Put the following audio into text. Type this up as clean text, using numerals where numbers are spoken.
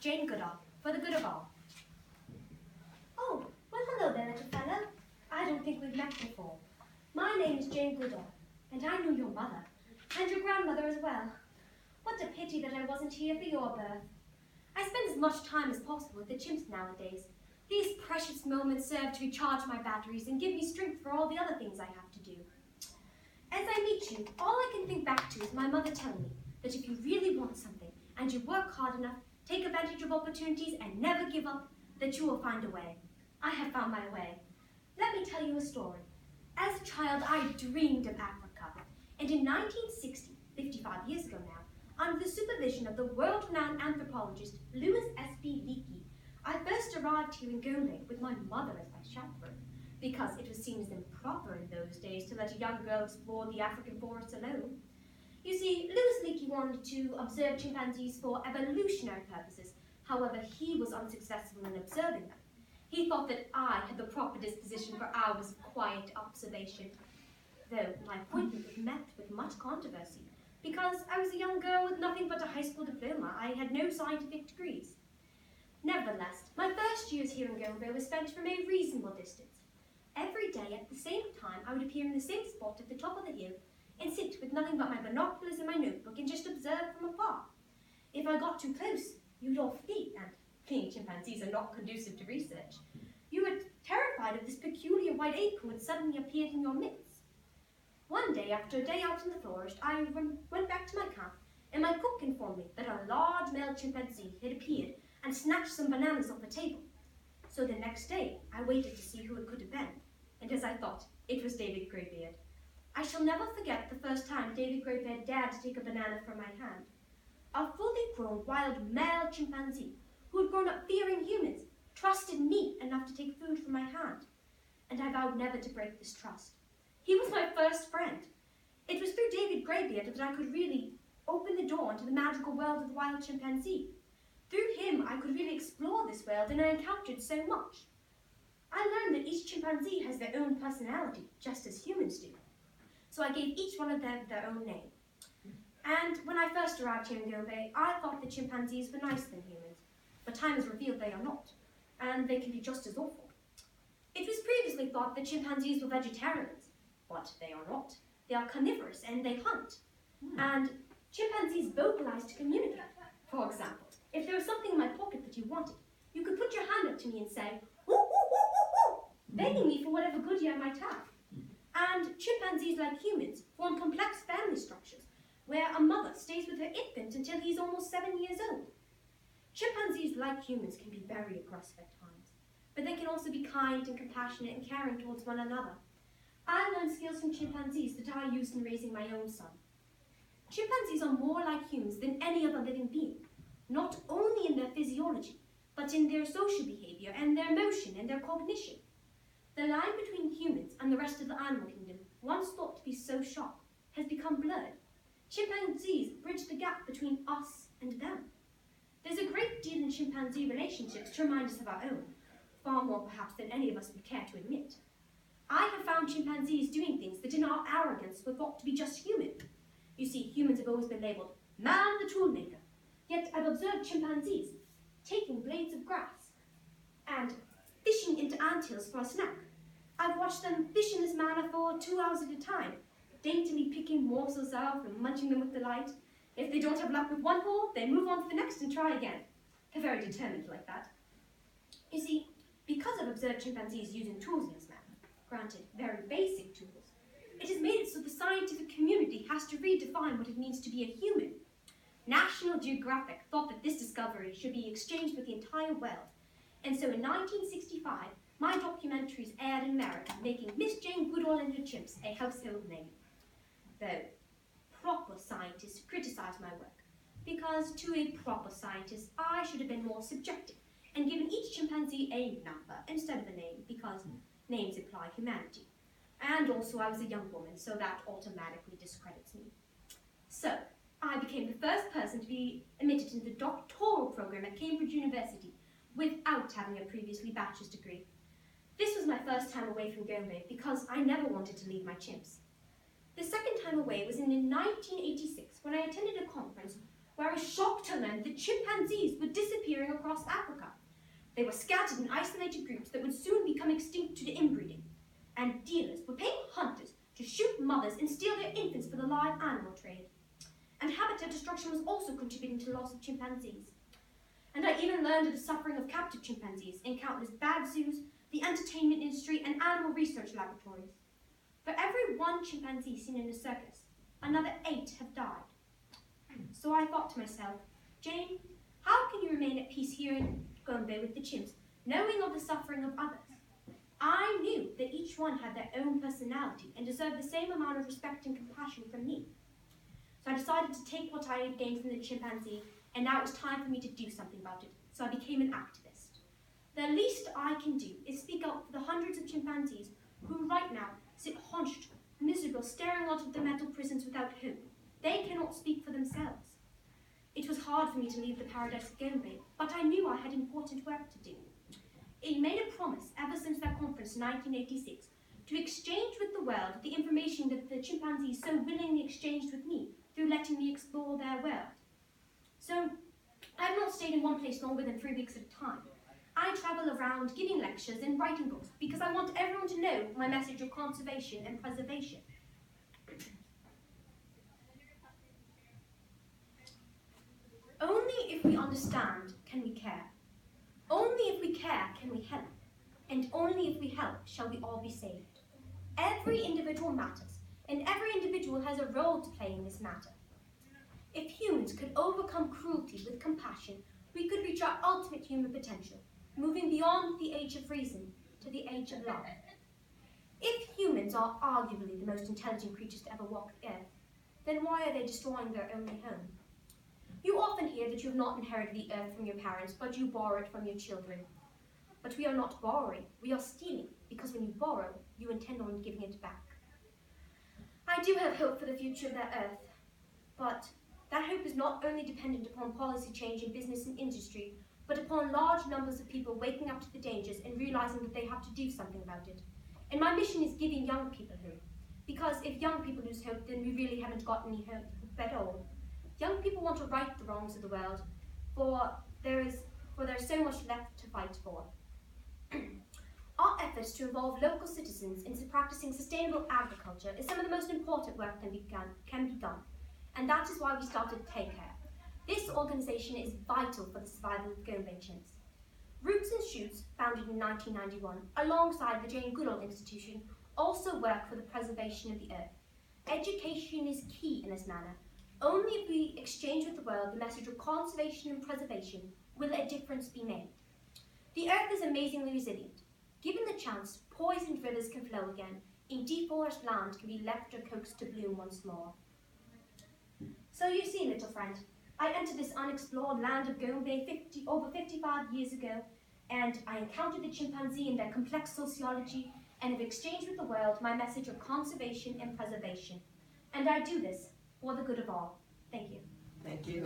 Jane Goodall, for the good of all. Oh, well hello there, little fellow. I don't think we've met before. My name is Jane Goodall, and I knew your mother, and your grandmother as well. What a pity that I wasn't here for your birth. I spend as much time as possible with the chimps nowadays. These precious moments serve to recharge my batteries and give me strength for all the other things I have to do. As I meet you, all I can think back to is my mother telling me that if you really want something and you work hard enough, take advantage of opportunities and never give up, that you will find a way. I have found my way. Let me tell you a story. As a child, I dreamed of Africa, and in 1960, 55 years ago now, under the supervision of the world-renowned anthropologist Louis S.B. Leakey, I first arrived here in Goodall with my mother as my chaperone, because it was seen as improper in those days to let a young girl explore the African forests alone. You see, Louis Leakey wanted to observe chimpanzees for evolutionary purposes. However, he was unsuccessful in observing them. He thought that I had the proper disposition for hours of quiet observation, though my appointment was met with much controversy, because I was a young girl with nothing but a high school diploma. I had no scientific degrees. Nevertheless, my first years here in Goodall were spent from a reasonable distance. Every day at the same time, I would appear in the same spot at the top of the hill and sit with nothing but my binoculars and my notebook and just observe from afar. If I got too close, you'd all flee, and being chimpanzees are not conducive to research. You were terrified of this peculiar white ape who had suddenly appeared in your midst. One day, after a day out in the forest, I went back to my camp, and my cook informed me that a large male chimpanzee had appeared and snatched some bananas off the table. So the next day, I waited to see who it could have been, and as I thought, it was David Greybeard. I shall never forget the first time David Greybeard dared to take a banana from my hand. A fully grown wild male chimpanzee who had grown up fearing humans trusted me enough to take food from my hand, and I vowed never to break this trust. He was my first friend. It was through David Greybeard that I could really open the door into the magical world of the wild chimpanzee. Through him, I could really explore this world, and I encountered so much. I learned that each chimpanzee has their own personality, just as humans do. So I gave each one of them their own name. And when I first arrived here in Goodall, I thought that chimpanzees were nicer than humans, but time has revealed they are not, and they can be just as awful. It was previously thought that chimpanzees were vegetarians, but they are not. They are carnivorous and they hunt. And chimpanzees vocalize to communicate. For example, if there was something in my pocket that you wanted, you could put your hand up to me and say, "Ooh, ooh, ooh, ooh, ooh," begging me for whatever goodie I might have. And chimpanzees, like humans, form complex family structures where a mother stays with her infant until he's almost 7 years old. Chimpanzees, like humans, can be very aggressive at times, but they can also be kind and compassionate and caring towards one another. I learned skills from chimpanzees that I used in raising my own son. Chimpanzees are more like humans than any other living being, not only in their physiology, but in their social behavior and their emotion and their cognition. The line between humans and the rest of the animal kingdom, once thought to be so sharp, has become blurred. Chimpanzees bridge the gap between us and them. There's a great deal in chimpanzee relationships to remind us of our own, far more perhaps than any of us would care to admit. I have found chimpanzees doing things that in our arrogance were thought to be just human. You see, humans have always been labelled man the toolmaker, yet I've observed chimpanzees taking blades of grass and fishing into anthills for a snack. I've watched them fish in this manner for 2 hours at a time, daintily picking morsels out and munching them with delight. If they don't have luck with one haul, they move on to the next and try again. They're very determined like that. You see, because I've observed chimpanzees using tools in this manner, granted very basic tools, it has made it so the scientific community has to redefine what it means to be a human. National Geographic thought that this discovery should be exchanged with the entire world, and so in 1965, my documentaries aired in America, making Miss Jane Goodall and her chimps a household name. Though proper scientists criticise my work, because to a proper scientist, I should have been more subjective and given each chimpanzee a number instead of a name, because names imply humanity. And also I was a young woman, so that automatically discredits me. So, I became the first person to be admitted into the doctoral program at Cambridge University without having a previously bachelor's degree. This was my first time away from Goodall because I never wanted to leave my chimps. The second time away was in 1986 when I attended a conference where I was shocked to learn that chimpanzees were disappearing across Africa. They were scattered in isolated groups that would soon become extinct due to inbreeding. And dealers were paying hunters to shoot mothers and steal their infants for the live animal trade. And habitat destruction was also contributing to the loss of chimpanzees. And I even learned of the suffering of captive chimpanzees in countless bad zoos, the entertainment industry, and animal research laboratories. For every one chimpanzee seen in a circus, another 8 have died. So I thought to myself, Jane, how can you remain at peace here in Gombe with the chimps, knowing of the suffering of others? I knew that each one had their own personality and deserved the same amount of respect and compassion from me. So I decided to take what I had gained from the chimpanzee, and now it was time for me to do something about it. So I became an activist. The least I can do is speak out for the hundreds of chimpanzees who right now sit hunched, miserable, staring out of the metal prisons without hope. They cannot speak for themselves. It was hard for me to leave the paradise of Gombe, but I knew I had important work to do. I made a promise ever since that conference in 1986 to exchange with the world the information that the chimpanzees so willingly exchanged with me through letting me explore their world. So I have not stayed in one place longer than 3 weeks at a time. I travel around giving lectures and writing books because I want everyone to know my message of conservation and preservation. Only if we understand can we care. Only if we care can we help. And only if we help shall we all be saved. Every individual matters, and every individual has a role to play in this matter. If humans could overcome cruelty with compassion, we could reach our ultimate human potential, moving beyond the age of reason to the age of love. If humans are arguably the most intelligent creatures to ever walk the earth, then why are they destroying their only home? You often hear that you have not inherited the earth from your parents, but you borrow it from your children. But we are not borrowing, we are stealing, because when you borrow, you intend on giving it back. I do have hope for the future of the earth, but that hope is not only dependent upon policy change in business and industry, but upon large numbers of people waking up to the dangers and realizing that they have to do something about it. And my mission is giving young people hope, because if young people lose hope, then we really haven't got any hope at all. Young people want to right the wrongs of the world, for there's so much left to fight for. Our efforts to involve local citizens into practicing sustainable agriculture is some of the most important work that can be done, and that is why we started Take Care. This organisation is vital for the survival of Gombe chimps. Roots and Shoots, founded in 1991, alongside the Jane Goodall Institution, also work for the preservation of the earth. Education is key in this manner. Only if we exchange with the world the message of conservation and preservation will a difference be made. The earth is amazingly resilient. Given the chance, poisoned rivers can flow again, and deforested land can be left or coaxed to bloom once more. So you see, little friend, I entered this unexplored land of Gombe over 55 years ago, and I encountered the chimpanzee and their complex sociology, and have exchanged with the world my message of conservation and preservation. And I do this for the good of all. Thank you. Thank you.